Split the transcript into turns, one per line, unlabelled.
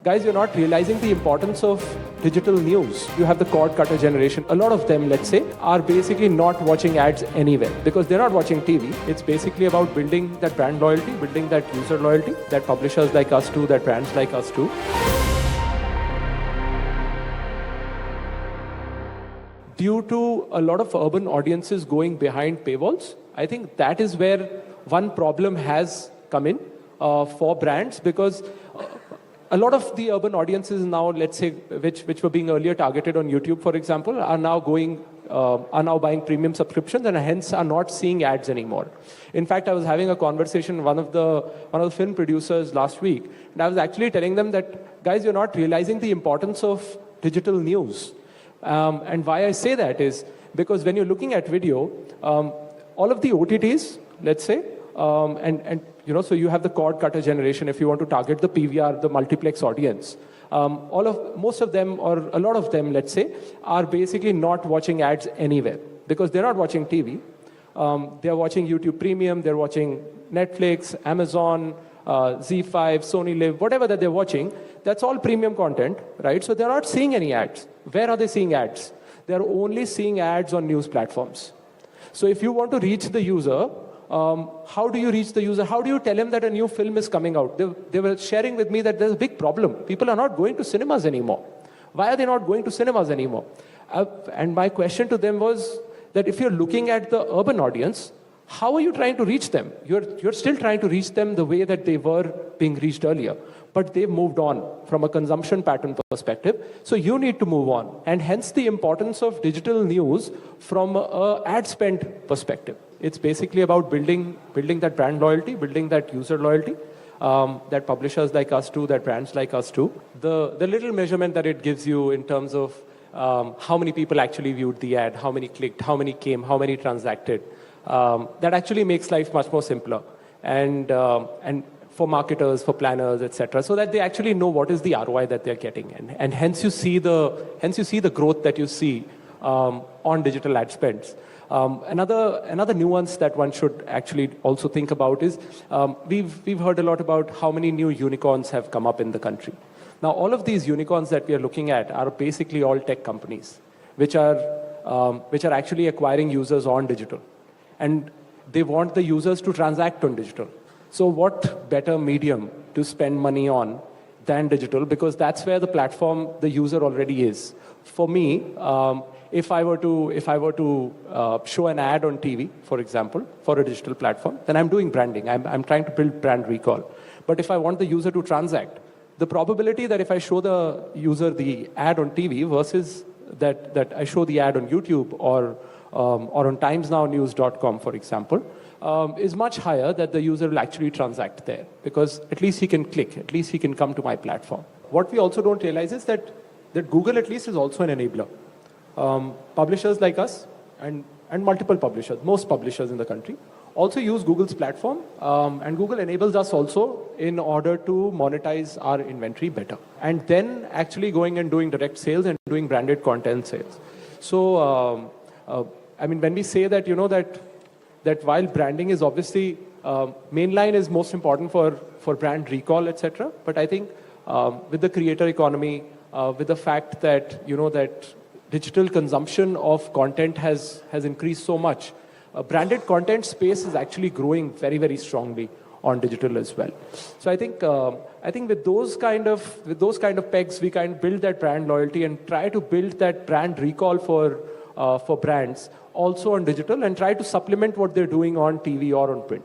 Guys, you're not realizing the importance of digital news. You have the cord cutter generation. A lot of them, let's say, are basically not watching ads anywhere because they're not watching TV. It's basically about building that brand loyalty, building that user loyalty that publishers like us do, that brands like us do. Due to a lot of urban audiences going behind paywalls, I think that is where one problem has come in for brands, because a lot of the urban audiences now, let's say, which were being earlier targeted on YouTube, for example, are now buying premium subscriptions and hence are not seeing ads anymore. In fact, I was having a conversation with one of the film producers last week, and I was actually telling them that, guys, you're not realizing the importance of digital news. And why I say that is because when you're looking at video, all of the OTTs, let's say, so you have the cord cutter generation if you want to target the PVR, the multiplex audience. Most of them, or a lot of them, let's say, are basically not watching ads anywhere because they're not watching TV. They're watching YouTube Premium, they're watching Netflix, Amazon, Z5, Sony Live, whatever that they're watching. That's all premium content, right? So they're not seeing any ads. Where are they seeing ads? They're only seeing ads on news platforms. So if you want to reach the user, how do you reach the user? How do you tell him that a new film is coming out? They were sharing with me that there's a big problem. People are not going to cinemas anymore. Why are they not going to cinemas anymore? And my question to them was that if you're looking at the urban audience, how are you trying to reach them? You're still trying to reach them the way that they were being reached earlier. But they've moved on from a consumption pattern perspective. So you need to move on. And hence the importance of digital news from an ad spend perspective. It's basically about building that brand loyalty, building that user loyalty that publishers like us do, that brands like us do. The little measurement that it gives you in terms of how many people actually viewed the ad, how many clicked, how many came, how many transacted, that actually makes life much more simpler. And for marketers, for planners, etc., so that they actually know what is the ROI that they're getting, and hence you see the growth that you see on digital ad spends. Another nuance that one should actually also think about is we've heard a lot about how many new unicorns have come up in the country. Now, all of these unicorns that we are looking at are basically all tech companies, which are actually acquiring users on digital, and they want the users to transact on digital. So what better medium to spend money on than digital? Because that's where the platform, the user already is. For me, if I were to show an ad on TV, for example, for a digital platform, then I'm doing branding. I'm trying to build brand recall. But if I want the user to transact, the probability that if I show the user the ad on TV versus that I show the ad on YouTube or on timesnownews.com, for example, is much higher that the user will actually transact there, because at least he can click, at least he can come to my platform. What we also don't realize is that Google at least is also an enabler. Publishers like us and multiple publishers, most publishers in the country, also use Google's platform, and Google enables us also in order to monetize our inventory better, and then actually going and doing direct sales and doing branded content sales. So, when we say that, that while branding is obviously, mainline is most important for brand recall, etc., but I think with the creator economy, with the fact that, that digital consumption of content has increased so much, branded content space is actually growing very, very strongly on digital as well. So I think with those kind of pegs, we can build that brand loyalty and try to build that brand recall for brands also on digital, and try to supplement what they're doing on TV or on print.